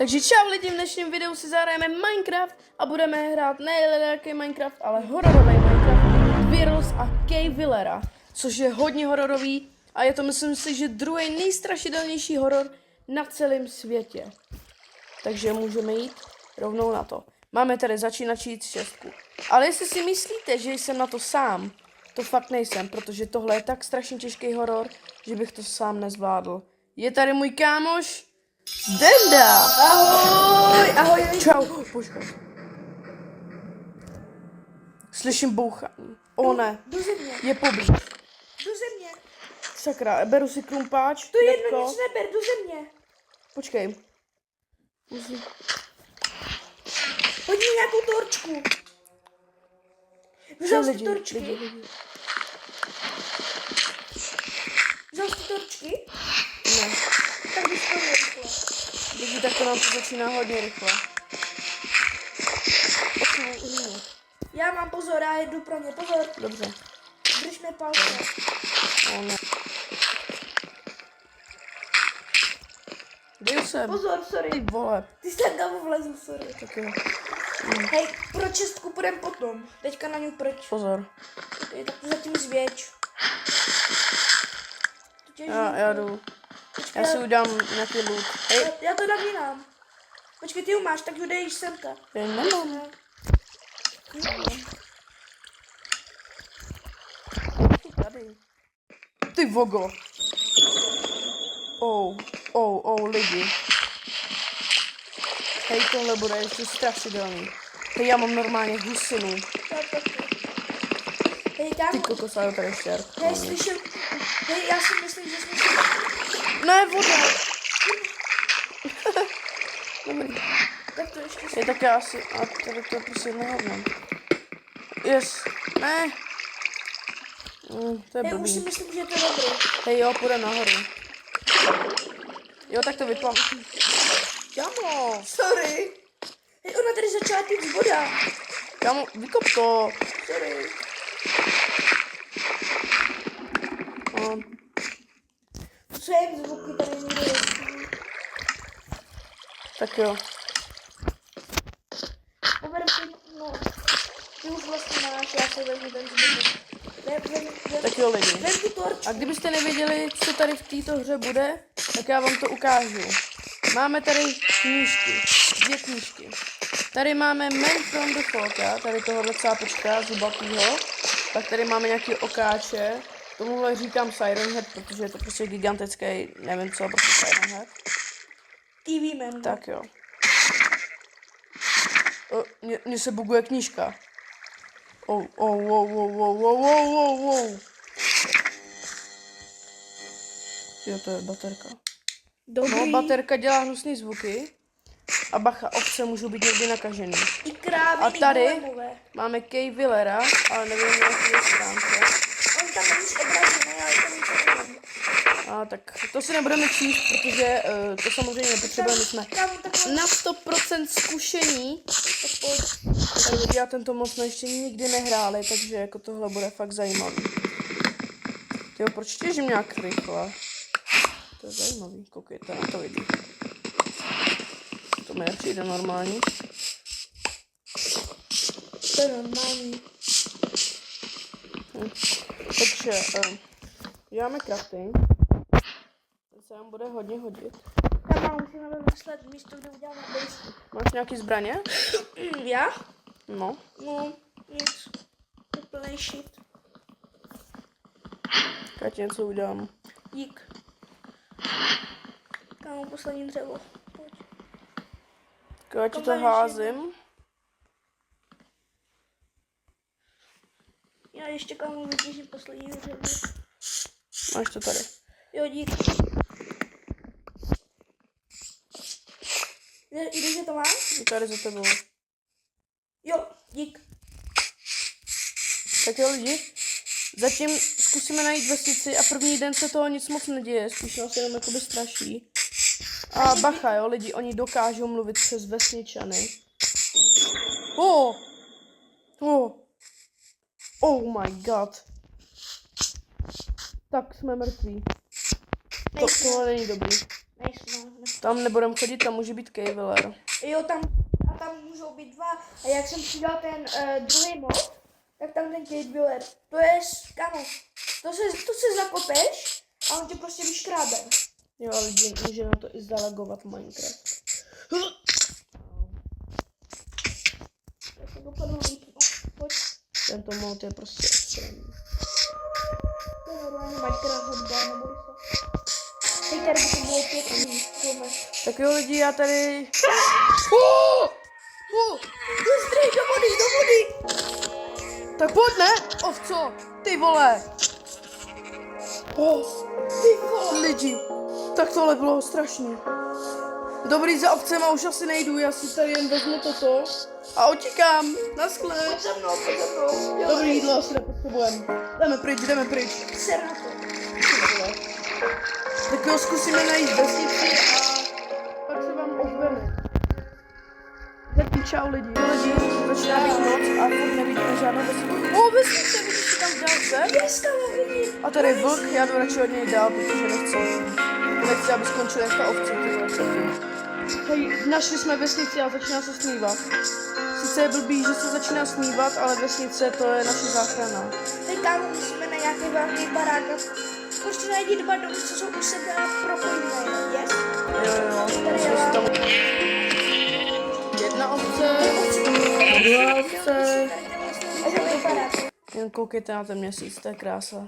Takže čau lidi, v dnešním videu si zahrajeme Minecraft a budeme hrát ne jaký Minecraft, ale hororový Minecraft Virus a Cavillera, což je hodně hororový a je to, myslím si, že druhý nejstrašidelnější horor na celém světě. Takže můžeme jít rovnou na to. Máme tady začínačí 6. Ale jestli si myslíte, že jsem na to sám, to fakt nejsem, protože tohle je tak strašně těžký horor, že bych to sám nezvládl. Je tady můj kámoš Zdenda! Ahoj, ahoj. Čau, počkej. Slyším bouchání. O ne, Do země, je poblíž. do země. Sakra, beru si krumpáč. To je jabko. jedno, nic neber, do země. Počkej. Pojď mi nějakou torčku. Vzal jsi torčky? lidi. Vzal jsi torčky? Ne, Tak bys to rychle. lidi, tak to nám to začíná hodně rychle. Já mám pozor, já jedu pro mě, pozor. Dobře. Drž mi palce. O ne. Byl jsem. Pozor, Ty sorry. vole. Ty jsi tam vlezl, sorry. Tak jo. Hej, pro čestku půjdem potom. Teďka na ní proč. Pozor. Okay, tak to zatím zvěď. Já jdu. Já si udělám nějaký loot. Hej, Já to dám jinam. Počkej, ty ho máš, tak jdeš semka. já nemám. Tady. Ty vogo. Lidi. Hej, tohle bude ještě strašidelný. Hej, já mám normálně husinu. Hej, Ty kámo. kokos, já tady štěr. Hej, slyšel. Hej, já si myslím, že slyšel. Ne, voda. Dobrý. Tak to ještě Je tak já asi, a tady to prostě nehodnám. Yes, ne. To je Hej, už si blbý. myslím, že to je dobrý. Hej, jo, půjde nahoru. Jo, tak to vypám. Kámo, Sorry. Hej, ona tady začala pít voda. kámo, vykop to. Sorry. No, Co je zvuky tady někde je? tak jo. Pober si, no. Ty už vlastně máš, já si vezmu ten zvuk. Tak jo, lidi. Vem tu torč. A kdybyste nevěděli, co tady v této hře bude, tak já vám to ukážu. Máme tady knížky, 2 knížky. Tady máme Man from the Falka, tady tohohle cápečka zubatýho. Pak tady máme nějaký okáče. Tomuhle říkám Siren Head, protože je to prostě gigantický, nevím co, prostě Siren Head. TV man. Tak jo. Mně se buguje knížka. Wow. Jo, to je baterka. Dobrý. No, baterka dělá hnusný zvuky. A bacha, ovce můžou být někdy nakažený. I krávy, A i tady golemové. máme Cavillera, ale nevím, jak je stránce. On tam není obražený, ale to není nevím. A tak to si nebudeme číst, protože to samozřejmě nepotřebujeme, my jsme Tam takhle. na 100% zkušení. Tak lidi, já tento moc jsme ještě nikdy nehráli, takže jako tohle bude fakt zajímavý. Tyjo, proč těžím nějak rychle? To je zajímavý, koukejte na to lidi. To mi nepřijde normální. To je normální. Takže děláme crafting. To se nám bude hodně hodit. Tam musíme vymyslet místo, kde uděláme base. Máš nějaký zbraně? Já? No. No, nic. Úplný shit. Já ti něco udělám. Dík. Kámo, poslední dřevo. Pojď. Já ti to Kombaješ házím. Já ještě kámo vytěžím poslední dřevo. Máš to tady. Jo, dík. Jdeš, že to mám? Je tady za tebou. Jo, dík. Tak jo lidi, zatím zkusíme najít vesnici a první den se toho nic moc neděje, spíš nás jenom jakoby straší. A bacha jo lidi, oni dokážou mluvit přes vesničany. Oh my god. Tak jsme mrtví. Tohle není dobrý. Nejsme. Tam nebudem chodit, tam může být Kejviler. Jo, tam můžou být dva. A jak jsem přidal ten druhý mod, tak tam ten Kate Wheeler. To je, kámo, to se zakopeš a on tě prostě vyškrábe. Jo, lidi, může na to i zalagovat Minecraft. Já se dopadnu líp, no. Pojď. Tento mod je prostě extrémní. To je normálně Minecraft hudba, neboj se. Teď tady by to bylo pěkný. Tohle. Tak jo, lidi, já tady... Bystrej, do vody! Tak pojď, ne? Ovco, ty vole. Ty vole. Lidi, tak tohle bylo strašný. Dobrý, za ovcema už asi nejdu, já si tady jen vezmu toto a utíkám. Naschle. Pojď za mnou. Jo, Dobrý jídlo asi nepotřebujeme. Jdeme pryč. ser na to. Tak jo, zkusíme najít vesnici a pak se vám ozveme. Zatím čau lidi. Začíná být noc a furt nevidíme žádnou vesnici. Vesnice, vidíš tam v dálce? Jest tam, vidím. A tady je vlk, já jdu radši od něj dál, protože nechci, aby skončil jak ta ovce, ty vole. Hej, našli jsme vesnici a začíná se smívat. Sice je blbý, že se začíná smívat, ale vesnice to je naše záchrana. Teď kámo, musíme na nějaký velký barák. Prostě najdi dva domy, co jsou u sebe a propojené, yes? Jo, Tady jsme si tam... Jedna ovce, druhá ovce. A velký barák. Jen koukejte na ten měsíc, to je krása.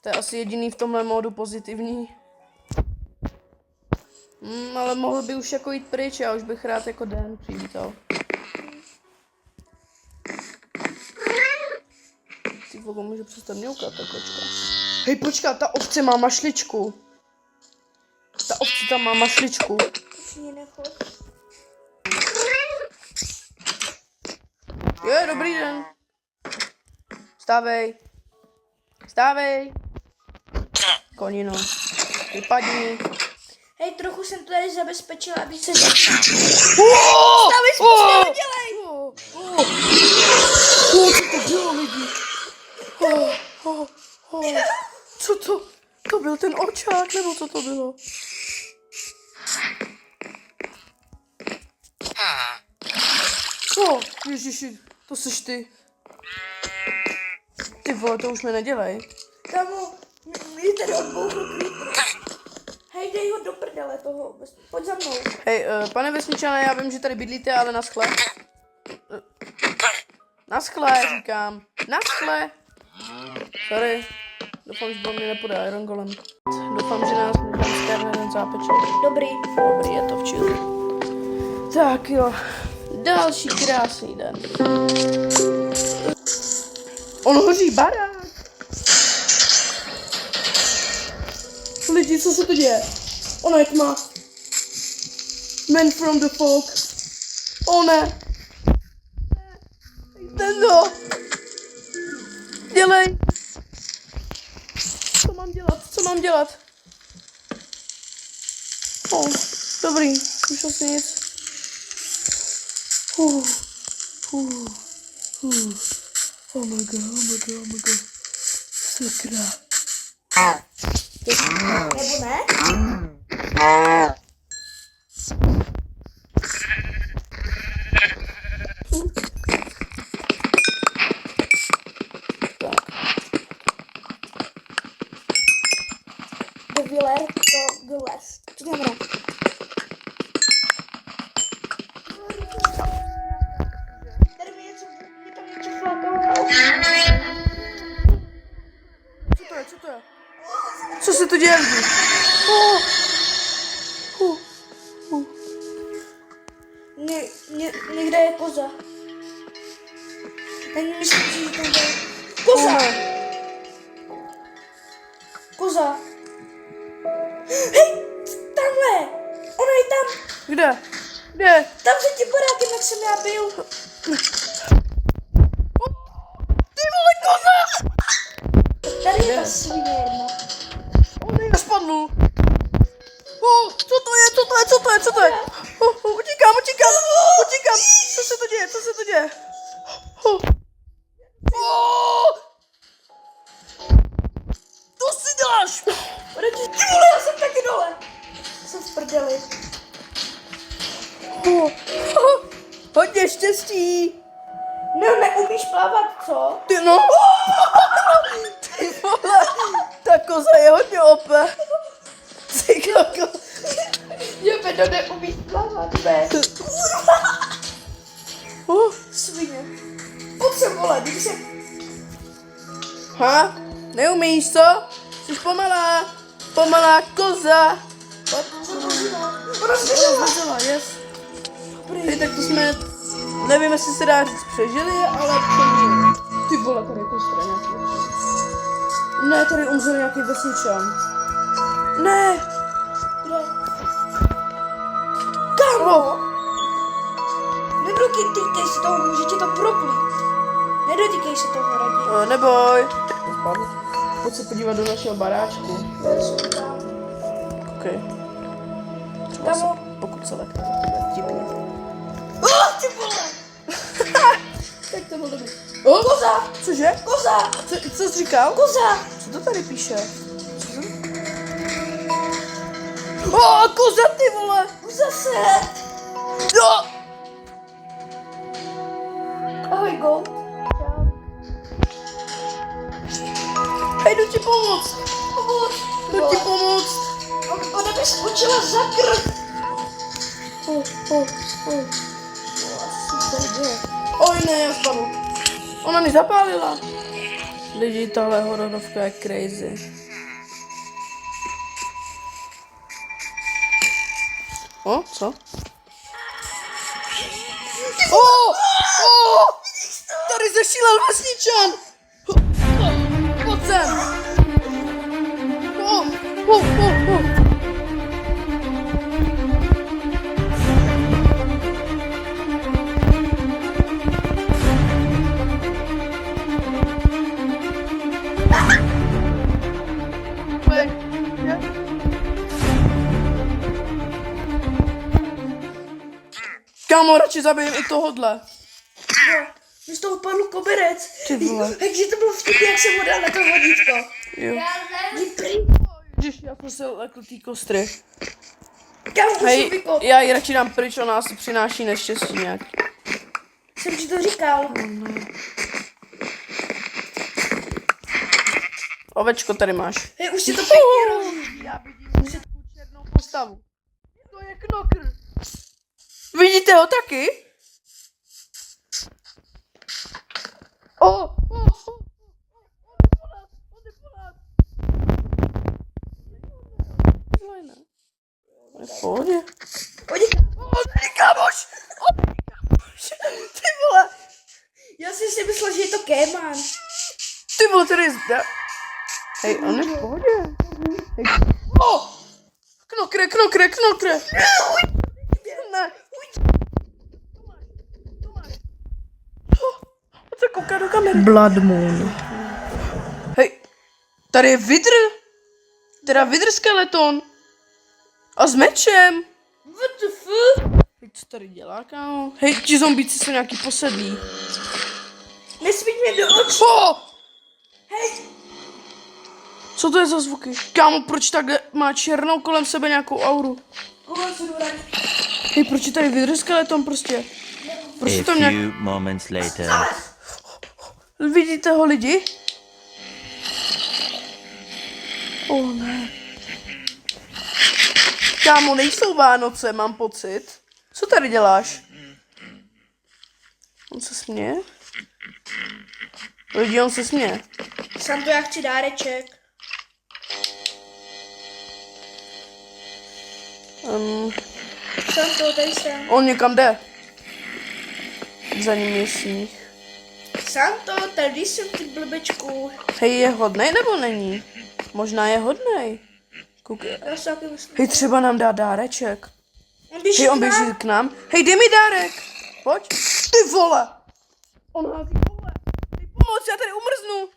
To je asi jediný v tomhle módu pozitivní. Ale mohl by už jako jít pryč, já už bych rád jako den přivítal. Ty vole, může přestat mňoukat ta kočka. Hej, počkat, ta ovce má mašličku. Ta ovce tam má mašličku. Už mě nechoď. Je, dobrý den. Vstávej. Konino. Vypadni. Hej, trochu jsem to tady zabezpečila, aby se Vstávej, spíš nedělej! Co to bylo, lidi? Co to? To byl ten očák, nebo co to bylo? Ježiši, to seš ty. Ty vole, to už mi nedělej. Kámo, mě tady odbouchl creeper. Hej, dej ho do prdele toho. Pojď za mnou. Hej, pane vesničané, já vím, že tady bydlíte, ale naschle. Naschle, říkám. Naschle. Sorry. Doufám, že mě nepůjde Iron Golem. Doufám, že nás nedám jeden zápeček. Dobrý. Dobrý, je to v chill. Tak jo. Další krásný den. On hoří barák. Lidi, co se to děje? Ona je tma. Man from the fog. Ne. Tento. Dělej. Co mám dělat? Dobrý, už asi nic. Oh my god. Sakra. Nebo ne? The Wheeler, to the West. Co znamená? Tady mě tam něco flakalo. Co to je? Co se to děje, lidi? Někde je koza. Ten myslím, že tam je koza. Koza. Hej, tamhle. Ona je tam. Kde? Tam za tím barákem, jak jsem já byl. Ty vole, koza! Tady je ta svině jedna. On je spadnul. Co to je? Utíkám. Co se to děje? To si děláš! Ty vole, já jsem taky dole. Hodně štěstí. No, neumíš plavat, co? Ty no. Ty vole, ta koza je hodně OP. Ty koko. Jo, Pedo, neumíš plavat, ne. Svině. Pojď sem, vole, když se... Ha? Neumíš, co? Jsi pomalá. Pomalá koza. Ona zmizela. Zmizela, yes. Hej, tak to jsme, nevím, jestli se dá říct přežili, ale přežili. Ty vole, tady je kostra nějaký. Ne, tady umřel nějaký vesničan. Ne. Kde? Kámo! Nedotýkej se toho, může tě to proklít. Nedotýkej se toho, raději. Neboj. Pojď se podívat do našeho baráčku. OK. Kámo. Pokud se lekne, to bude vtipný. Ty vole! Tak to bylo dobrý. Koza! Cože? Koza! Co jsi říkal? Koza! Co to tady píše? Koza, ty vole! Zase! No! Ahoj, Go. Hej, jdu ti pomoct! Jdu ti pomoct! Ona by skočila za krk. Oj ne, já spadnu. Ona mi zapálila. Lidi, tahle hororovka je crazy. Co? Tady zešílel vesničan! Pojď sem! Kámo, radši zabijem i tohodle. Mi z toho padl koberec. Ty vole. Takže to bylo vtipně, jak jsem mu dal na to vodítko. Jo. Jdi pryč. Ježiš, já jsem se lekl tý kostry. Kámo, už jsem Hej, vykop. já ji radši dám pryč, ona asi přináší neštěstí nějak. Jsem ti to říkal. Ovečko tady máš. Hej, už si to pěkně rozjíždí. Já vidím takovou černou postavu. To je knokr. Vidíte ho taky? On jde po nás. Je v pohodě. Pojď. Kámoš! Ty vole! Já jsem si myslel, že je to Kéman. Ty vole, tady zde. Hej, on je v pohodě. Hej. Knokre. Ne. On se kouká do kamery. Blood Moon. Hej, tady je vidr. Teda vidr skeleton. A s mečem. WTF? Hej, co tady dělá, kámo? Hej, ti zombíci jsou nějaký posedlí. Nesmíť mě do očí. Hej. Co to je za zvuky? Kámo, proč takhle má černou kolem sebe nějakou auru? Koho se jdu rád? Hej, proč je tady vidr skeleton prostě? Proč je A tam nějak... few moments later. Vidíte ho lidi? Ne. Kámo, nejsou Vánoce, mám pocit. Co tady děláš? On se směje? Lidi, on se směje. Santo, já chci dáreček. Santo, tady jsem. On někam jde. Za ním je sníh. Santo, tady jsem, ty blbečku. Hej, je hodnej nebo není? Možná je hodnej. Koukej. Já si taky myslím. Hej, třeba nám dá dáreček. On běží Hej, on k nám. běží k nám. Hej, dej mi dárek. Pojď. Ty vole. On hází koule. Dej pomoc, já tady umrznu.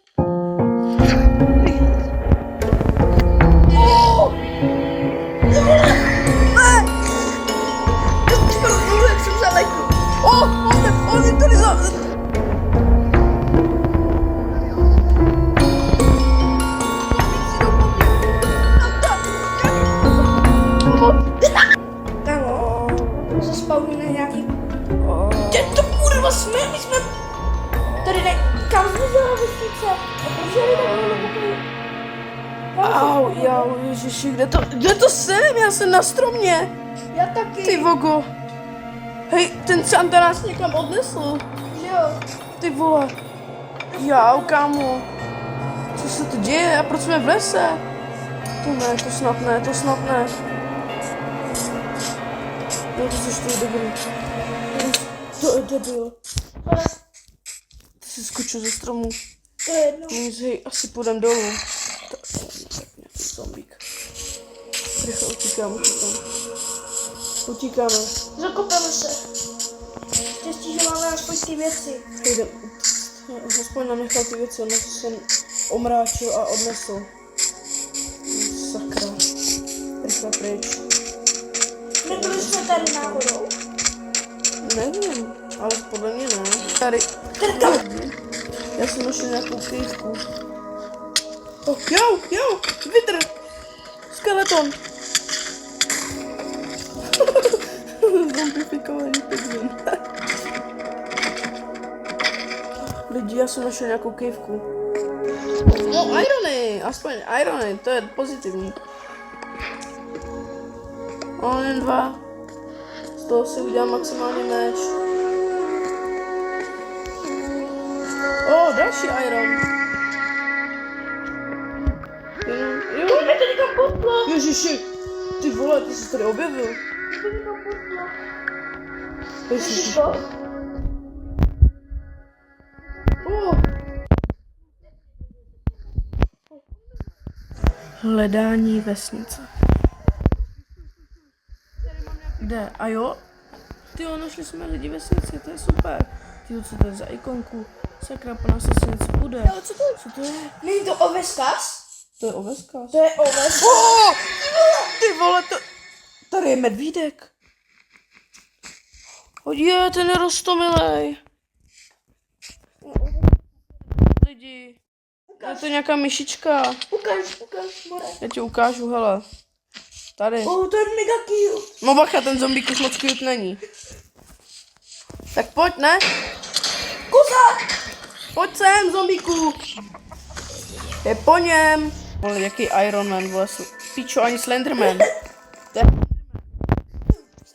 Jak jsem zalekl. On je tady za... Kámo, se spavníme nějaký... Jde to my jsme... Tady ne... Kam zmizela vesnice? A proč je takhle hluboký? Au, ježiši, kde to jsem? Já jsem na stromě. Já taky. Ty vogo. Hej, ten Santa nás někam odnesl. Že jo? Ty vole. Jau, kámo. Co se to děje? A proč jsme v lese? To ne, to snad ne, to snad ne. Jo, to jsi ty dobrý. To je debil. Ale Ty jsi skočil ze stromu. to je jedno. Nic, hej, asi půjdem dolů. Tak nějaký zombík. Rychle utíkám. Utíkáme. Zakopeme se. Štěstí, že máme aspoň ty věci. Jdem. Aspoň nám nechal ty věci, on to jsem omráčil a odnesl. Sakra. Rychle pryč. Nebyli jsme tady náhodou. Nevím, ale podle mě ne. Tady. Já jsem našel nějakou kývku. Oh, jo, vitr. Skeleton. Zombifikovaný pigmin. Lidi, já jsem našel nějakou kývku. No, irony, aspoň irony, to je pozitivní. On jen 2. Z toho si udělám maximálně meč. Další iron. Jo. To mi to někam potlo. Ježiši, ty vole, ty jsi tady objevil. To někam potlo. Ježiši. Co? Hledání vesnice. Kde? A jo? Tyjo, našli jsme lidi vesnici, to je super. Tyjo, co to je za ikonku? Sakra, po nás asi něco bude. Ale co to je? Není to oveskaz? To je oveskaz. To je oveskaz. Ty vole, tady je medvídek. Je, ten je roztomilej. Lidi. Je to nějaká myšička. Ukáž, more. Já ti ukážu, hele. Tady. To je mega cute. No bacha, ten zombík už moc cute není. Tak pojď, ne? Koza! Pojď sem, zombíku. Je po něm. Vole, jaký Iron Man, vole, pičo, ani Slenderman.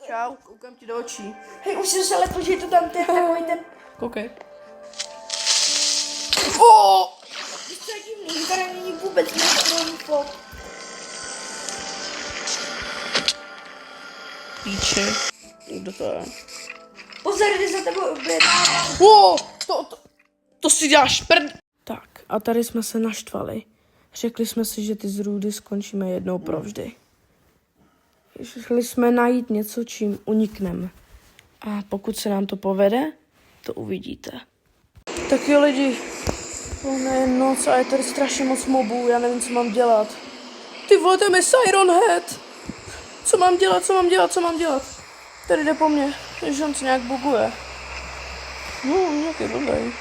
Čau, koukám ti do očí. Hej, už jsem se ale že to tam ten takový ten... Koukej. Víš, co je divný, že tady není vůbec nestrojný fok. Píče. Kdo to je? Pozor, jde za tebou objedná. To si děláš prd. Tak, a tady jsme se naštvali. Řekli jsme si, že ty zrůdy skončíme jednou provždy. Šli jsme najít něco, čím unikneme. A pokud se nám to povede, to uvidíte. Tak jo, lidi. Je noc a je tady strašně moc mobů, já nevím, co mám dělat. Ty vole, tam je Siren Head. Co mám dělat? Tady jde po mně, že on se nějak buguje. No, nějaký blbej.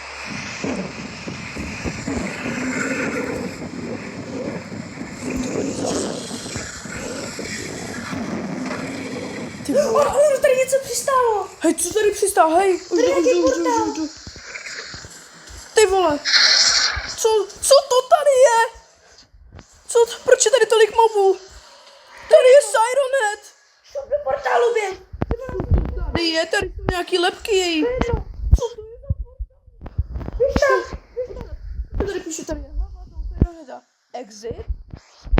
Ty vole. Tady něco přistálo. Hej, co tady přistál? Hej, už. Ty vole. Co to tady je? Proč je tady tolik mobů? Tady je Siren Head. Šup do portálu, běž. Tady jsou nějaký lepky její. Co to je za portál? Víš Tady píše, tady je hlava toho Siren Heada. Exit?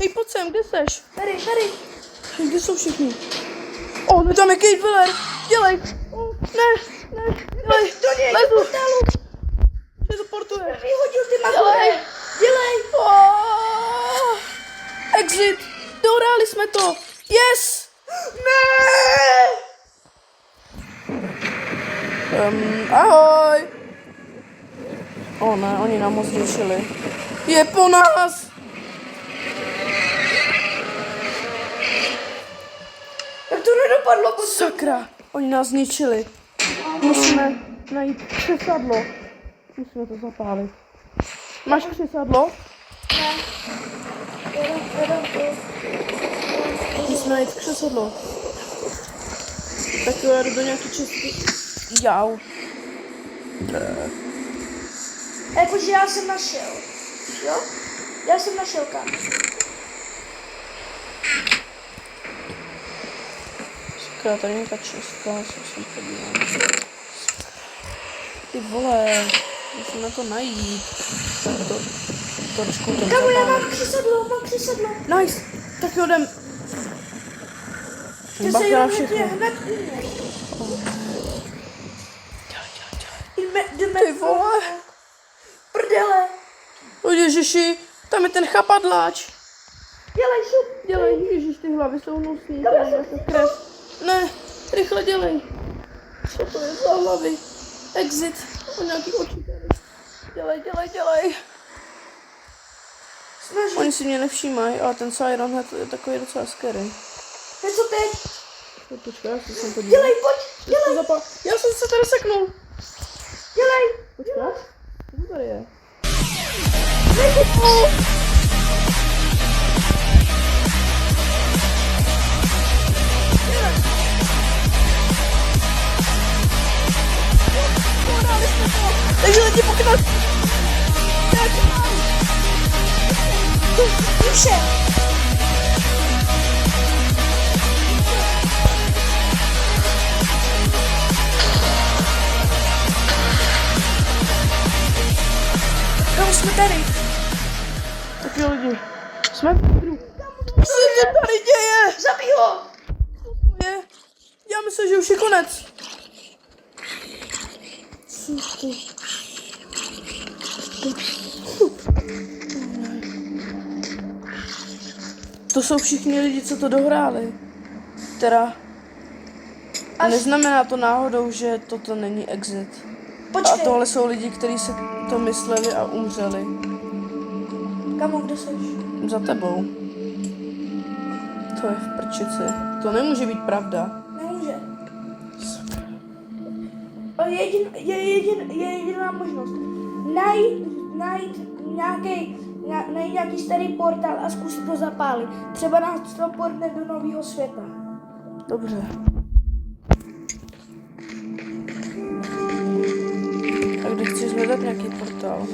Hej, pojď sem, kde seš? Tady. Hej, kde jsou všichni? No tam je Kate Willer. Dělej. Ne. Dělej. Lezu. Portálu. Že to portuje. Vyhodil ty magore. Dělej. Exit. Dohráli jsme to. Yes. Ne. Ahoj. Ne, oni nám moc zničili. Je po nás. Jak to nedopadlo? Sakra, oni nás zničili. Musíme najít křesadlo. Musíme to zapálit. Máš křesadlo? Ne. Musíme najít křesadlo. Tak jo, jdu do nějaký čistky. Jau. Jakože já jsem našel. Jo? Já jsem našel kam. Sakra, tady nějaká čestka, co jsem podíval. Ty vole, musím na to najít. Trošku to Kamu, já mám přisedlo. Nice, tak jo, jdem. Ty se Bacha jenom všechno. hned jdeme. Ty vole. Prdele. O ježiši, tam je ten chapadláč. Dělej šup. Dělej, ježiš, ty hlavy jsou hnusný, tady je to krev. Ne, rychle dělej. Co to je za hlavy? Exit, o nějaký oči tady. Dělej. Snaží. Oni si mě nevšímají, ale ten Siren Head je takový docela scary. Teď co teď? Počkej, já si jsem podíval. Dělej, pojď. Já jsem se tady seknul. Dělej. Počkej, co tady je? Takže lidi pokynat. Píše. Kam jsme tady? Tak jo lidi, jsme v půdu. Co se tady děje? Zabij ho. Co je? Já myslím, že už je konec. Co to? To jsou všichni lidi, co to dohráli. Teda. A neznamená to náhodou, že toto není exit. A Počkej. tohle jsou lidi, kteří si to mysleli a umřeli. Kamo, kde seš? Za tebou. To je v prčici. To nemůže být pravda. Nemůže. Je jediná možnost. Najít nějaký starý portál a zkusit to zapálit. Třeba nás to portne do nového světa. Dobře. A kde chceš hledat nějaký portál?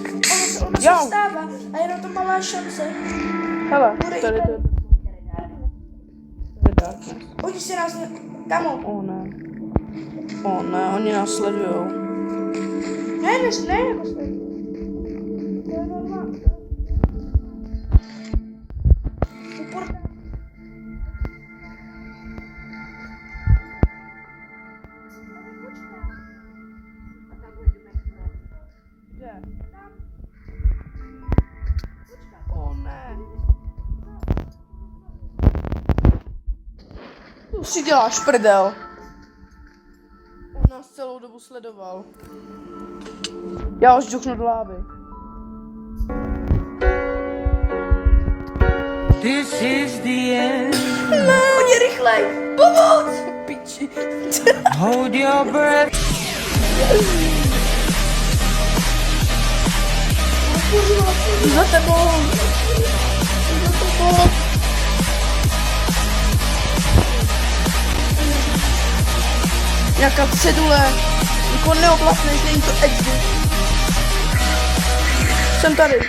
Ono se stává a je na to malá šance. Hele, Bude i tady to je. Darkness. Oni si nás Kamo. O ne. O ne, oni nás sledujou. Ne, neposlední. To je normální. U portálu. Kde? O ne. To si děláš prdel. On nás celou dobu sledoval. Já už ďuknu do lávy. This is the end. Hodně rychlej. Pomoc! Piči. Hold your breath. Za tebou. Nějaká cedule. Jako neoblasneš, není to exit. Jsem tady.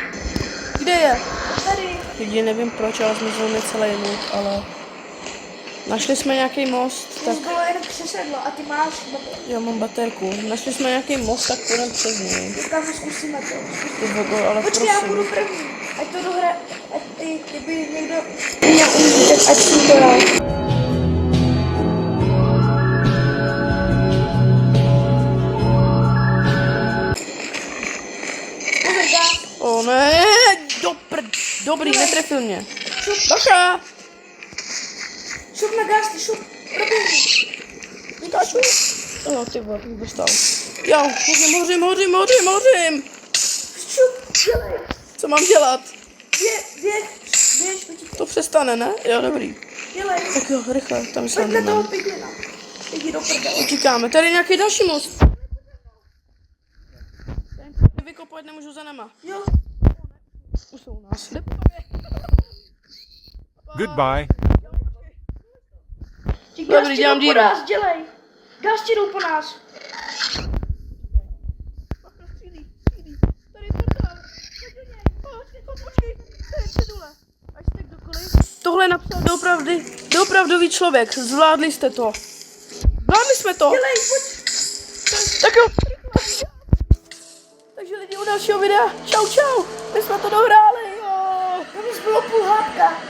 Kde je? Tady. Lidi, nevím proč, ale zmizel mi celý loot, ale... Našli jsme nějaký most, tak... To bylo jen přesedlo a ty máš baterku. Já mám baterku. Našli jsme nějaký most, tak půjdeme přes něj. Kamo, zkusíme to. Ty vogo, ale Počkej, já prosím. budu první. Ať to dohra... Ať kdyby někdo měl umřít, ať jsem to dal. O ne, dobrý, netrefil mě. Bacha! Šup na gás, ty šup. Proběhni. Vykáču. Jo, ty vole, jsem dostal. Jo, hořím. Šup, dělej. Co mám dělat? Běž, utíkej. To přestane, ne? Jo, dobrý. Dělej. Tak jo, rychle, tam se Pojď na toho nemám. piglina. Jdi do prdele. Utíkáme, tady je nějaký další most. Vykopovat nemůžu za nama. Jo. Už jsou u nás. Goodbye. Ti Dobrý, gás ti dělám jdou po díru. nás, dělej. Gás ti jdou po nás. Počkej, to je cedule. Až tak dokoliv. Tohle je napsal doopravdový člověk. Zvládli jste to. Zvládli jsme to. Dělej, pojď. Tak jo. Takže lidi u dalšího videa. Čau, čau. My jsme to dohráli, jo. To už bylo půl hápka.